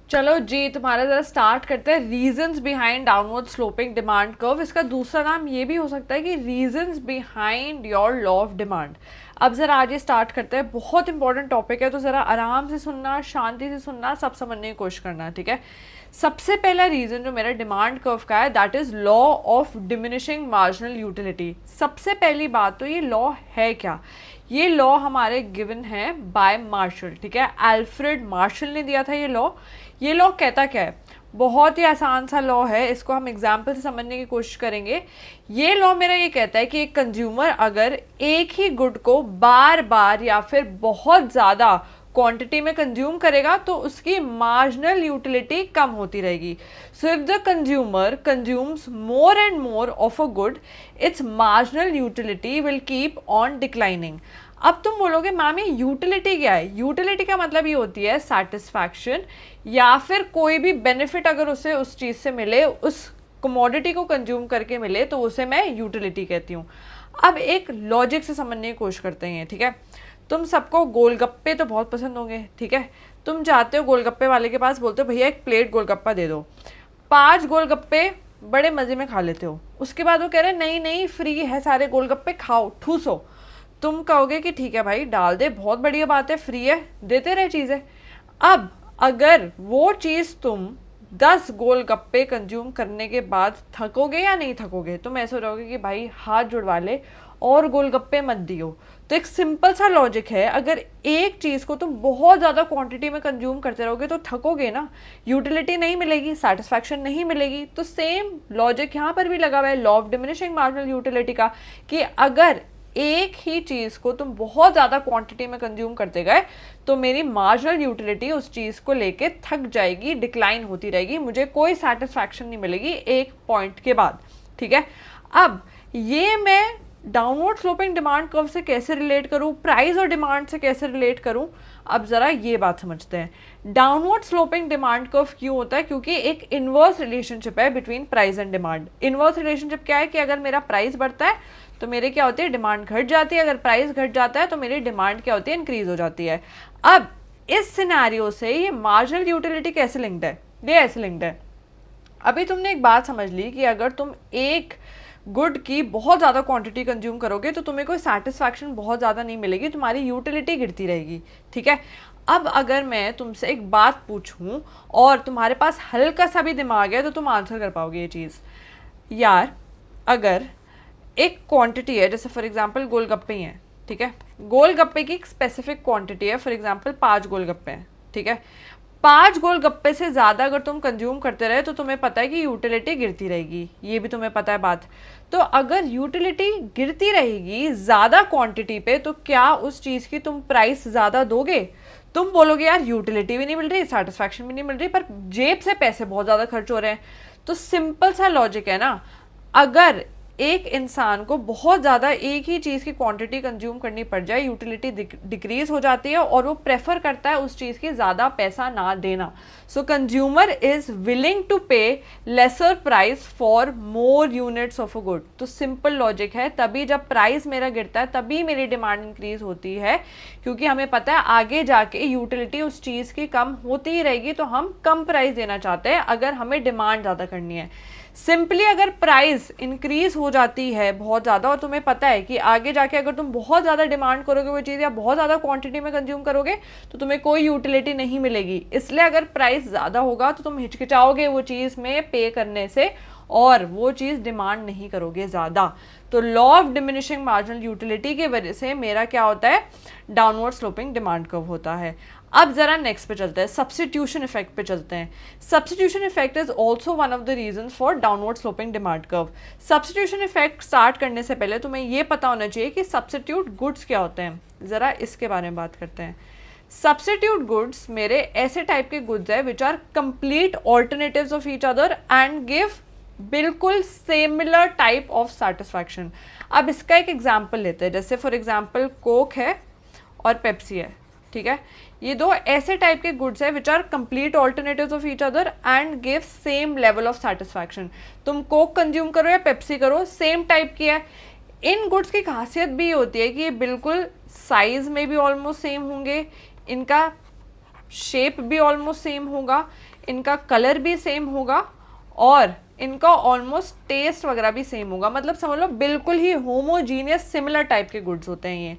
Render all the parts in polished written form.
चलो जी, तुम्हारा जरा स्टार्ट करते हैं reasons behind downward sloping demand curve. इसका दूसरा नाम ये भी हो सकता है कि reasons behind your law of demand. अब जरा आज ये स्टार्ट करते हैं, बहुत इंपॉर्टेंट टॉपिक है, तो जरा आराम से सुनना, शांति से सुनना, सब समझने की कोशिश करना, ठीक है। सबसे पहला रीजन जो मेरा डिमांड कर्व का है, that is law of diminishing marginal utility. सबसे पहली बात तो ये लॉ है क्या? ये लॉ हमारे गिवन है बाय मार्शल, ठीक है। अल्फ्रेड मार्शल ने दिया था ये लॉ। ये लॉ कहता क्या है? बहुत ही आसान सा लॉ है, इसको हम एग्जाम्पल से समझने की कोशिश करेंगे। ये लॉ मेरा ये कहता है कि एक कंज्यूमर अगर एक ही गुड को बार बार या फिर बहुत ज़्यादा क्वांटिटी में कंज्यूम करेगा तो उसकी मार्जिनल यूटिलिटी कम होती रहेगी। So if the consumer consumes more and more of a good, it's marginal utility will keep on declining. अब तुम बोलोगे मैम ये यूटिलिटी क्या है? यूटिलिटी का मतलब ये होती है सेटिस्फैक्शन या फिर कोई भी बेनिफिट अगर उसे उस चीज़ से मिले, उस कमोडिटी को कंज्यूम करके मिले, तो उसे मैं यूटिलिटी कहती हूँ। अब एक लॉजिक से समझने की कोशिश करते हैं, ठीक है। तुम सबको गोलगप्पे तो बहुत पसंद होंगे, ठीक है। तुम जाते हो गोलगप्पे वाले के पास, बोलते हो भैया एक प्लेट गोलगप्पा दे दो। 5 गोलगप्पे बड़े मज़े में खा लेते हो। उसके बाद वो कह रहे हैं नहीं नहीं फ्री है सारे गोलगप्पे, खाओ ठूसो। तुम कहोगे कि ठीक है भाई डाल दे, बहुत बढ़िया बात है, फ्री है, देते रहे चीज़ें। अब अगर वो चीज़ तुम 10 गोलगप्पे कंज्यूम करने के बाद थकोगे या नहीं थकोगे? तुम ऐसे हो जाओगे कि भाई हाथ जुड़वा ले और गोलगप्पे मत दियो। तो एक सिंपल सा लॉजिक है, अगर एक चीज़ को तुम बहुत ज़्यादा क्वांटिटी में कंज्यूम करते रहोगे तो थकोगे ना, यूटिलिटी नहीं मिलेगी, सेटिस्फैक्शन नहीं मिलेगी। तो सेम लॉजिक यहाँ पर भी लगा हुआ है law of diminishing marginal utility का, कि अगर एक ही चीज़ को तुम बहुत ज़्यादा क्वांटिटी में कंज्यूम करते गए तो मेरी मार्जिनल यूटिलिटी उस चीज़ को लेके थक जाएगी, डिक्लाइन होती रहेगी, मुझे कोई सेटिस्फैक्शन नहीं मिलेगी एक पॉइंट के बाद, ठीक है। अब ये मैं डाउनवर्ड स्लोपिंग डिमांड कर्व से कैसे रिलेट करूं, प्राइस और डिमांड से कैसे रिलेट करूं? अब ज़रा ये बात समझते हैं। डाउनवर्ड स्लोपिंग डिमांड कर्व क्यों होता है? क्योंकि एक इनवर्स रिलेशनशिप है between price and demand. Inverse relationship क्या है कि अगर मेरा प्राइस बढ़ता है तो मेरे क्या होती है, डिमांड घट जाती है। अगर प्राइस घट जाता है तो मेरी डिमांड क्या होती है, इंक्रीज हो जाती है। अब इस सिनेरियो से ये मार्जिनल यूटिलिटी कैसे लिंक्ड है? ये ऐसे लिंक्ड है, अभी तुमने एक बात समझ ली कि अगर तुम एक गुड की बहुत ज़्यादा क्वांटिटी कंज्यूम करोगे तो तुम्हें कोई सेटिस्फैक्शन बहुत ज़्यादा नहीं मिलेगी, तुम्हारी यूटिलिटी गिरती रहेगी, ठीक है। अब अगर मैं तुमसे एक बात पूछूं और तुम्हारे पास हल्का सा भी दिमाग है तो तुम आंसर कर पाओगे ये चीज़। यार अगर एक क्वांटिटी है, जैसे फॉर एग्जांपल गोलगप्पे ही हैं, ठीक है। गोलगप्पे की एक स्पेसिफिक क्वांटिटी है, फॉर एग्जांपल 5 गोलगप्पे हैं, ठीक है। 5 गोलगप्पे से ज़्यादा अगर तुम कंज्यूम करते रहे तो तुम्हें पता है कि यूटिलिटी गिरती रहेगी, ये भी तुम्हें पता है बात। तो अगर यूटिलिटी गिरती रहेगी ज़्यादा क्वांटिटी पे तो क्या उस चीज़ की तुम प्राइस ज़्यादा दोगे? तुम बोलोगे यार यूटिलिटी भी नहीं मिल रही, सेटिस्फैक्शन भी नहीं मिल रही, पर जेब से पैसे बहुत ज़्यादा खर्च हो रहे हैं। तो सिंपल सा लॉजिक है ना, अगर एक इंसान को बहुत ज़्यादा एक ही चीज़ की क्वांटिटी कंज्यूम करनी पड़ जाए, यूटिलिटी डिक्रीज हो जाती है और वो प्रेफर करता है उस चीज़ की ज़्यादा पैसा ना देना। So consumer is willing to pay lesser price for more units of a good. तो सिंपल लॉजिक है, तभी जब प्राइस मेरा गिरता है तभी मेरी डिमांड इंक्रीज होती है, क्योंकि हमें पता है आगे जाके यूटिलिटी उस चीज़ की कम होती ही रहेगी, तो हम कम प्राइस देना चाहते हैं अगर हमें डिमांड ज़्यादा करनी है। सिंपली अगर प्राइस इंक्रीज हो जाती है बहुत ज़्यादा और तुम्हें पता है कि आगे जाके अगर तुम बहुत ज़्यादा डिमांड करोगे वो चीज़ या बहुत ज़्यादा क्वांटिटी में कंज्यूम करोगे तो तुम्हें कोई यूटिलिटी नहीं मिलेगी, इसलिए अगर प्राइस ज़्यादा होगा तो तुम हिचकिचाओगे वो चीज़ में पे करने से और वो चीज़ डिमांड नहीं करोगे ज़्यादा। तो law of diminishing marginal utility की वजह से मेरा क्या होता है, डाउनवर्ड स्लोपिंग डिमांड कर्व होता है। अब जरा नेक्स्ट पे चलते हैं, सब्स्टिट्यूशन इफेक्ट पे चलते हैं। Substitution effect is also one of the reason for downward sloping demand curve. Substitution effect start करने से पहले तुम्हें ये पता होना चाहिए कि सब्स्टिट्यूट गुड्स क्या होते हैं। ज़रा इसके बारे में बात करते हैं। सब्स्टिट्यूट गुड्स मेरे ऐसे टाइप के गुड्स है which are complete alternatives of each other and give बिल्कुल सिमिलर टाइप ऑफ सेटिस्फैक्शन। अब इसका एक एग्जाम्पल लेते हैं, जैसे फॉर एग्जाम्पल कोक है और पेप्सी है, ठीक है। ये दो ऐसे टाइप के गुड्स है which are complete alternatives of each other and give same level of satisfaction. तुम कोक कंज्यूम करो या पेप्सी करो, सेम टाइप की है। इन गुड्स की खासियत भी होती है कि ये बिल्कुल साइज में भी ऑलमोस्ट सेम होंगे, इनका शेप भी ऑलमोस्ट सेम होगा, इनका कलर भी सेम होगा और इनका ऑलमोस्ट टेस्ट वगैरह भी सेम होगा। मतलब समझ लो बिल्कुल ही होमोजीनियस सिमिलर टाइप के गुड्स होते हैं ये।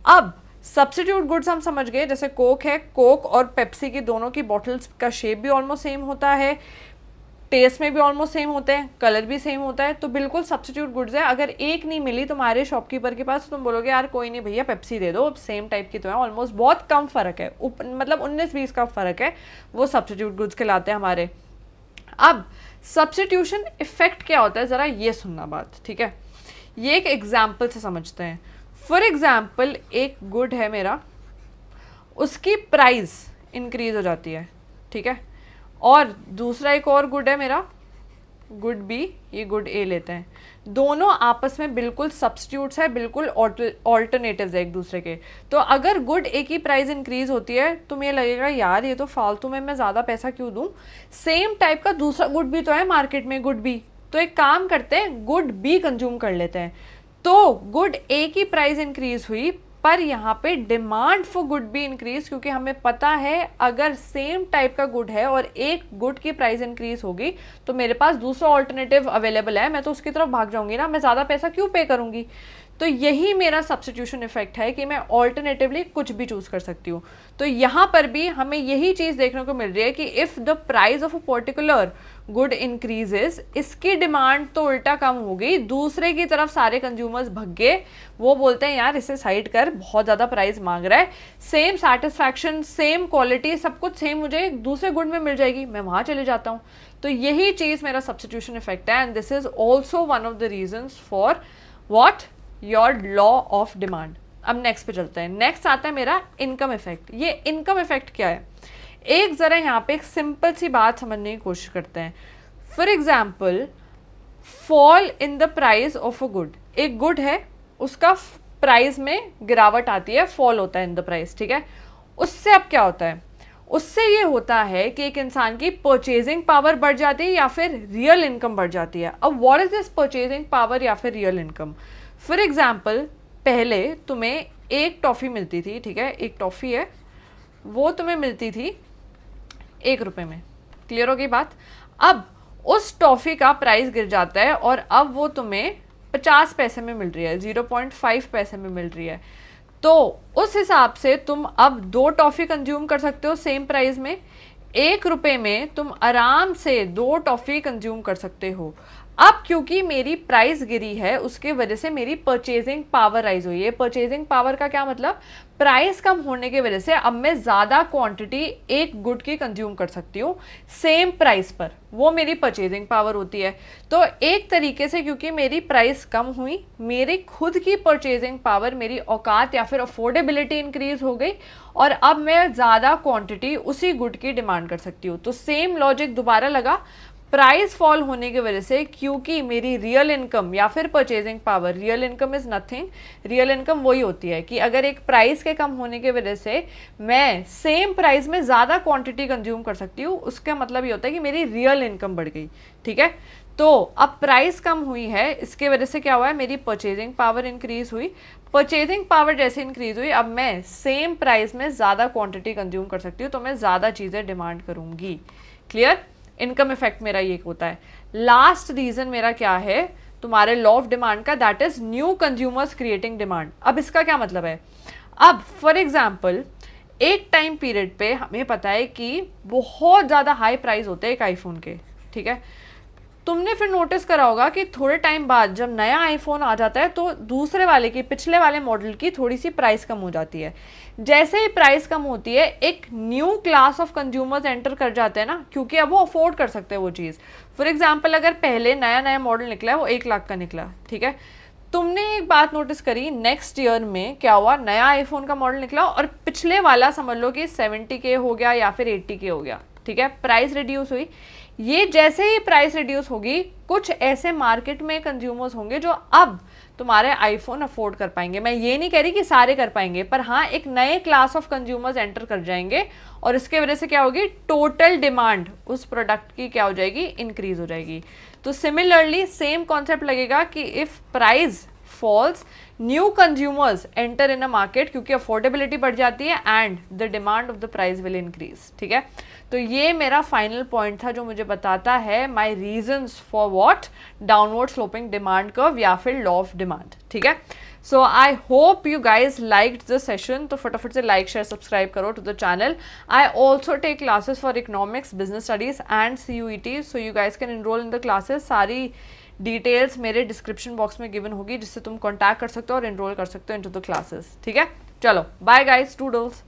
अब सब्स्टिट्यूट गुड्स हम समझ गए, जैसे कोक है, कोक और पेप्सी की दोनों की बॉटल्स का शेप भी ऑलमोस्ट सेम होता है, टेस्ट में भी ऑलमोस्ट सेम होते हैं, कलर भी सेम होता है, तो बिल्कुल सब्स्टिट्यूट गुड्स है। अगर एक नहीं मिली तुम्हारे शॉपकीपर के पास, तुम बोलोगे यार कोई नहीं भैया पेप्सी दे दो, सेम टाइप की तो है, ऑलमोस्ट बहुत कम फर्क है, मतलब 19-20 का फर्क है, वो सब्स्टिट्यूट गुड्स कहलाते हैं हमारे। अब सब्स्टिट्यूशन इफेक्ट क्या होता है, ज़रा ये सुनना बात, ठीक है। ये एक एग्जाम्पल से समझते हैं। फॉर एग्जाम्पल एक गुड है मेरा, उसकी प्राइस इंक्रीज हो जाती है, ठीक है, और दूसरा एक और गुड है मेरा, गुड बी, ये गुड ए लेते हैं, दोनों आपस में बिल्कुल सब्स्टिट्यूट्स है, बिल्कुल ऑल्टरनेटिव्स है एक दूसरे के। तो अगर गुड ए की प्राइस इंक्रीज होती है, तुम्हें लगेगा यार ये तो फालतू में मैं ज़्यादा पैसा क्यों दूँ, सेम टाइप का दूसरा गुड भी तो है मार्केट में, गुड बी, तो एक काम करते हैं गुड बी कंज्यूम कर लेते हैं। तो गुड ए की प्राइस इंक्रीज हुई, पर यहाँ पे डिमांड फॉर गुड भी इंक्रीज, क्योंकि हमें पता है अगर सेम टाइप का गुड है और एक गुड की प्राइस इंक्रीज होगी तो मेरे पास दूसरा ऑल्टरनेटिव अवेलेबल है, मैं तो उसकी तरफ भाग जाऊंगी ना, मैं ज़्यादा पैसा क्यों पे करूंगी। तो यही मेरा सब्स्टिट्यूशन इफेक्ट है कि मैं ऑल्टरनेटिवली कुछ भी चूज कर सकती हूँ। तो यहाँ पर भी हमें यही चीज़ देखने को मिल रही है कि if the price of a particular good increases, इसकी डिमांड तो उल्टा कम हो गई, दूसरे की तरफ सारे कंज्यूमर्स भग गए, वो बोलते हैं यार इसे साइड कर, बहुत ज़्यादा प्राइस मांग रहा है, सेम सेटिस्फैक्शन, सेम क्वालिटी, सब कुछ सेम मुझे दूसरे गुड में मिल जाएगी, मैं वहाँ चले जाता हूँ। तो यही चीज़ मेरा सब्स्टिट्यूशन इफेक्ट है, and this is also one of the reasons for what your law of demand. अब नेक्स्ट पे चलते हैं। नेक्स्ट आता है मेरा इनकम इफेक्ट। ये इनकम इफेक्ट क्या है, एक ज़रा यहाँ पे एक सिंपल सी बात समझने की कोशिश करते हैं। For example, fall in the price of a good, एक गुड है उसका प्राइस में गिरावट आती है, फॉल होता है इन द प्राइस, ठीक है। उससे अब क्या होता है, उससे ये होता है कि एक इंसान की परचेजिंग पावर बढ़ जाती है या फिर रियल इनकम बढ़ जाती है। अब what is this purchasing power या फिर रियल इनकम। फॉर एग्जाम्पल, पहले तुम्हें एक टॉफ़ी मिलती थी, ठीक है, एक टॉफ़ी है, वो तुम्हें मिलती थी 1 रुपये में, क्लियर हो गई बात। अब उस टॉफ़ी का प्राइस गिर जाता है और अब वो तुम्हें 50 पैसे में मिल रही है, 0.5 पैसे में मिल रही है। तो उस हिसाब से तुम अब 2 टॉफ़ी कंज्यूम कर सकते हो सेम प्राइस में, 1 रुपये में तुम आराम से 2 टॉफ़ी कंज्यूम कर सकते हो। अब क्योंकि मेरी प्राइस गिरी है, उसके वजह से मेरी परचेजिंग पावर राइज हुई है। परचेजिंग पावर का क्या मतलब, प्राइस कम होने की वजह से अब मैं ज़्यादा क्वांटिटी एक गुड की कंज्यूम कर सकती हूँ सेम प्राइस पर, वो मेरी परचेजिंग पावर होती है। तो एक तरीके से क्योंकि मेरी प्राइस कम हुई, मेरी खुद की परचेजिंग पावर, मेरी औकात या फिर अफोर्डेबिलिटी इंक्रीज हो गई और अब मैं ज़्यादा क्वांटिटी उसी गुड की डिमांड कर सकती हूँ। तो सेम लॉजिक दोबारा लगा, प्राइस फॉल होने की वजह से क्योंकि मेरी रियल इनकम या फिर purchasing power, real income is nothing, real income वही होती है कि अगर एक प्राइस के कम होने की वजह से मैं सेम प्राइस में ज़्यादा क्वांटिटी कंज्यूम कर सकती हूँ, उसका मतलब ये होता है कि मेरी रियल इनकम बढ़ गई, ठीक है। तो अब प्राइस कम हुई है, इसके वजह से क्या हुआ है, मेरी परचेजिंग पावर इंक्रीज हुई। परचेजिंग पावर जैसे इंक्रीज हुई, अब मैं सेम प्राइस में ज़्यादा क्वांटिटी कंज्यूम कर सकती हूँ, तो मैं ज़्यादा चीज़ें डिमांड करूँगी। क्लियर, इनकम इफेक्ट मेरा ये होता है। लास्ट रीजन मेरा क्या है तुम्हारे लॉ ऑफ डिमांड का, that is new consumers creating demand. अब इसका क्या मतलब है, अब फॉर एग्जाम्पल एक टाइम पीरियड पे हमें पता है कि बहुत ज़्यादा हाई प्राइस होते हैं एक आईफोन के, ठीक है। तुमने फिर नोटिस करा होगा कि थोड़े टाइम बाद जब नया आईफोन आ जाता है तो दूसरे वाले की, पिछले वाले मॉडल की थोड़ी सी प्राइस कम हो जाती है। जैसे ही प्राइस कम होती है, एक new class of consumers enter कर जाते हैं ना, क्योंकि अब वो अफोर्ड कर सकते हैं वो चीज़। फॉर एग्जाम्पल, अगर पहले नया नया मॉडल निकला है, वो 1 लाख का निकला, ठीक है, तुमने एक बात नोटिस करी, नेक्स्ट ईयर में क्या हुआ, नया आईफोन का मॉडल निकला और पिछले वाला समझ लो कि 70K हो गया या फिर 80K हो गया, ठीक है, प्राइस रिड्यूस हुई। ये जैसे ही प्राइस रिड्यूस होगी, कुछ ऐसे मार्केट में कंज्यूमर्स होंगे जो अब तुम्हारे आईफोन अफोर्ड कर पाएंगे। मैं ये नहीं कह रही कि सारे कर पाएंगे, पर हाँ एक नए क्लास ऑफ कंज्यूमर्स एंटर कर जाएंगे और इसके वजह से क्या होगी, टोटल डिमांड उस प्रोडक्ट की क्या हो जाएगी, इंक्रीज हो जाएगी। तो सिमिलरली सेम कॉन्सेप्ट लगेगा कि if price falls, new consumers enter in a market क्योंकि अफोर्डेबिलिटी बढ़ जाती है and the demand of the price will increase. ठीक है, तो ये मेरा फाइनल पॉइंट था जो मुझे बताता है my reasons for what downward sloping demand curve या फिर लॉ ऑफ डिमांड। ठीक है, so I hope you guys liked the session, तो फटाफट से लाइक शेयर सब्सक्राइब करो to the channel. I also take classes for economics, business studies and CUET, so you guys can enroll in the classes. सारी details मेरे description box में given होगी जिससे तुम कॉन्टैक्ट कर सकते हो और इनरोल कर सकते हो इनटू द क्लासेस। ठीक है, चलो बाय गाइज, टूडल्स।